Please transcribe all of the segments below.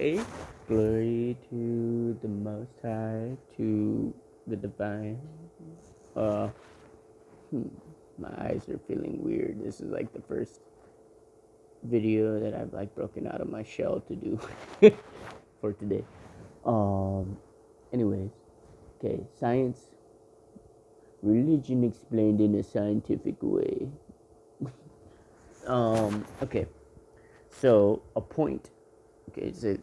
say, glory to the Most High, to the Divine. Uh, my eyes are feeling weird. This is like the first video that I've like broken out of my shell to do for today. Um, anyways, okay, science, religion explained in a scientific way. Okay, so a point. Okay, so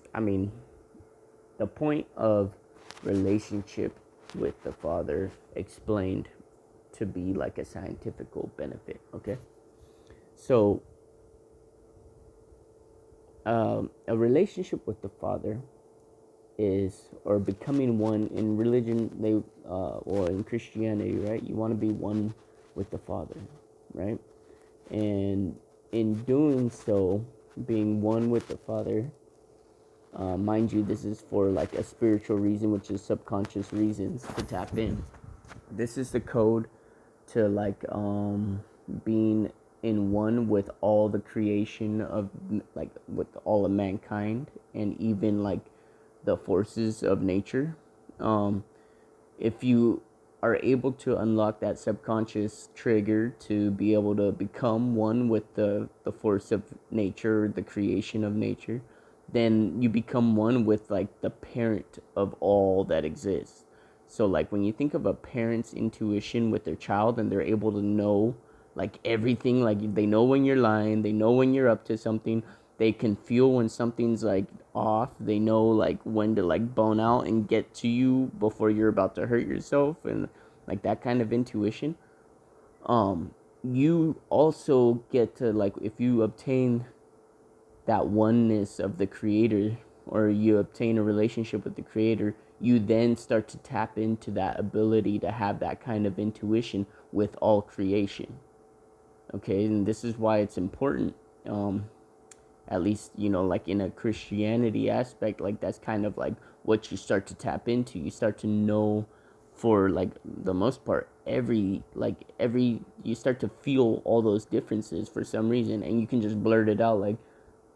the point of relationship with the Father explained to be like a scientific benefit. Okay, so a relationship with the Father is, or becoming one in religion, or in Christianity, right? You want to be one with the Father, right? And in doing so, being one with the Father, mind you, this is for like a spiritual reason, which is subconscious reasons to tap in. This is the code to like being in one with all the creation of, like, with all of mankind, and even like the forces of nature. If you are able to unlock that subconscious trigger to be able to become one with the force of nature, the creation of nature, then you become one with like the parent of all that exists. So like when you think of a parent's intuition with their child, and they're able to know like everything, like they know when you're lying, they know when you're up to something, they can feel when something's like off, they know like when to like bone out and get to you before you're about to hurt yourself, and like that kind of intuition. You also get to, like, if you obtain that oneness of the creator, or you obtain a relationship with the creator, you then start to tap into that ability to have that kind of intuition with all creation. Okay, and this is why it's important. At least, like in a Christianity aspect, like that's kind of like what you start to tap into. You start to know, for like the most part, every you start to feel all those differences for some reason, and you can just blurt it out like,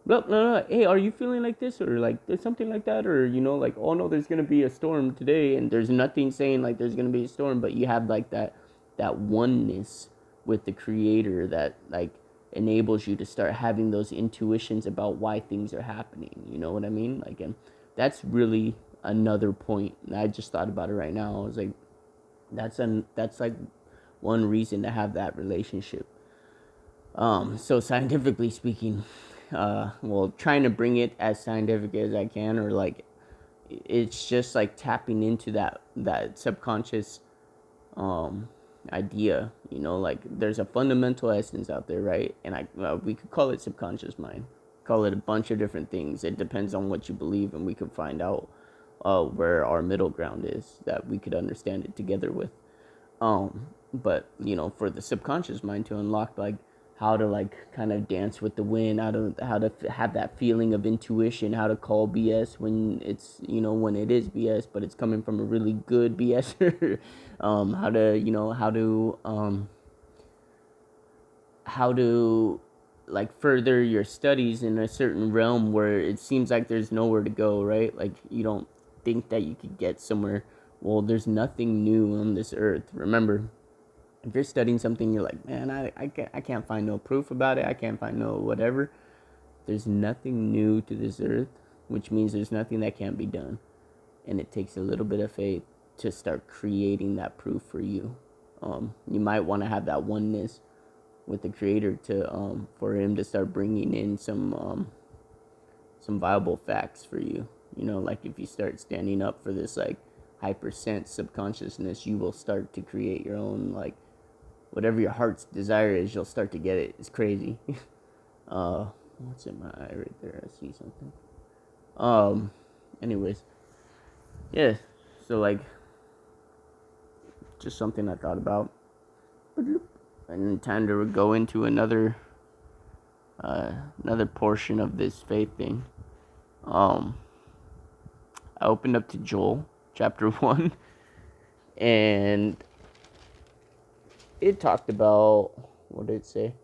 no, no, no, hey, are you feeling like this, or like there's something like that, or like, oh no, there's gonna be a storm today, and there's nothing saying like there's gonna be a storm, but you have like that oneness with the creator that like enables you to start having those intuitions about why things are happening. You know what I mean? Like, and that's really another point. And I just thought about it right now. I was like, that's like one reason to have that relationship. So scientifically speaking, well, trying to bring it as scientific as I can, or like, it's just like tapping into that subconscious idea. Like there's a fundamental essence out there, right? And we could call it subconscious mind, call it a bunch of different things. It depends on what you believe, and we could find out where our middle ground is, that we could understand it together with. But for the subconscious mind to unlock, like how to like kind of dance with the wind, how to have that feeling of intuition, how to call BS when it's when it is BS, but it's coming from a really good BSer. How to like further your studies in a certain realm where it seems like there's nowhere to go, right? Like you don't think that you could get somewhere. Well, there's nothing new on this earth. Remember, if you're studying something, you're like, man, I can't find no proof about it. I can't find no whatever. There's nothing new to this earth, which means there's nothing that can't be done. And it takes a little bit of faith to start creating that proof for you. You might want to have that oneness with the creator to for him to start bringing in some viable facts for you. Like if you start standing up for this like hypersense subconsciousness, you will start to create your own, like, whatever your heart's desire is, you'll start to get it. It's crazy. What's in my eye right there? I see something. Anyways, yeah. So like, just something I thought about. And time to go into another portion of this faith thing. I opened up to Joel chapter 1, and it talked about, what did it say?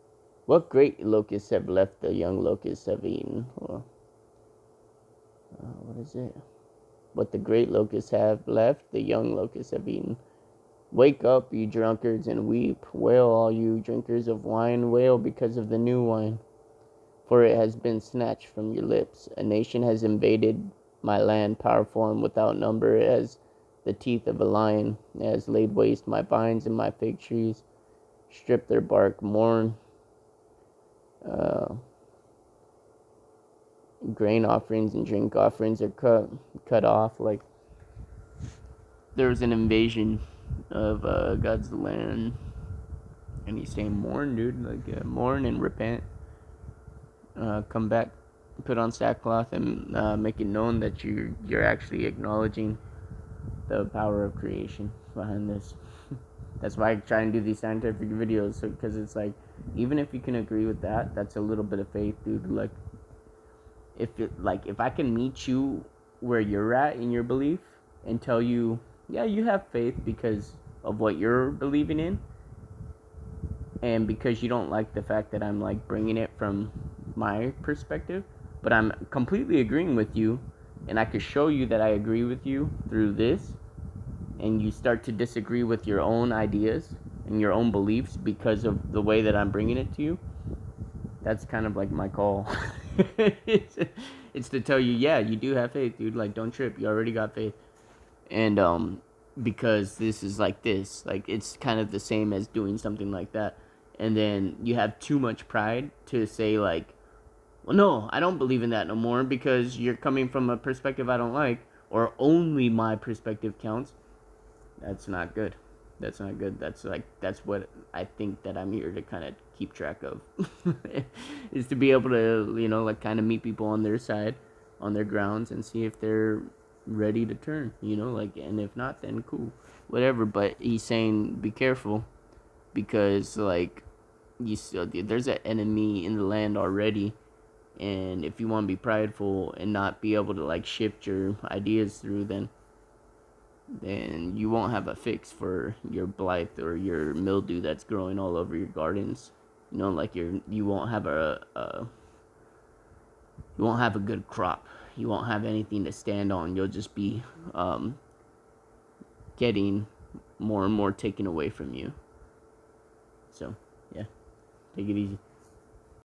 What great locusts have left the young locusts have eaten. Well, What is it? What the great locusts have left, the young locusts have eaten. Wake up, you drunkards, and weep. Wail, all you drinkers of wine. Wail because of the new wine, for it has been snatched from your lips. A nation has invaded my land, powerful and without number, as the teeth of a lion. It has laid waste my vines and my fig trees, stripped their bark, mourn. Uh, Grain offerings and drink offerings are cut off. Like, there was an invasion of God's land, and he's saying, mourn, dude. Like, mourn and repent. Come back, put on sackcloth, and make it known that you're actually acknowledging the power of creation behind this. That's why I try and do these scientific videos, because it's like, even if you can agree with that, that's a little bit of faith, dude. Like, if I can meet you where you're at in your belief and tell you, yeah, you have faith because of what you're believing in, and because you don't like the fact that I'm like bringing it from my perspective, but I'm completely agreeing with you, and I could show you that I agree with you through this, and you start to disagree with your own ideas and your own beliefs because of the way that I'm bringing it to you. That's kind of like my call. it's to tell you, yeah, you do have faith, dude. Like, don't trip. You already got faith. And because this is like this, like, it's kind of the same as doing something like that. And then you have too much pride to say, like, well, no, I don't believe in that no more because you're coming from a perspective I don't like, or only my perspective counts. That's not good. That's not good. That's what I think that I'm here to kind of keep track of, is to be able to, like, kind of meet people on their side, on their grounds, and see if they're ready to turn, like, and if not, then cool, whatever. But he's saying be careful, because, like, there's an enemy in the land already, and if you want to be prideful and not be able to, like, shift your ideas through, then you won't have a fix for your blight or your mildew that's growing all over your gardens. Like, you won't have you won't have a good crop. You won't have anything to stand on. You'll just be getting more and more taken away from you. So, yeah, take it easy.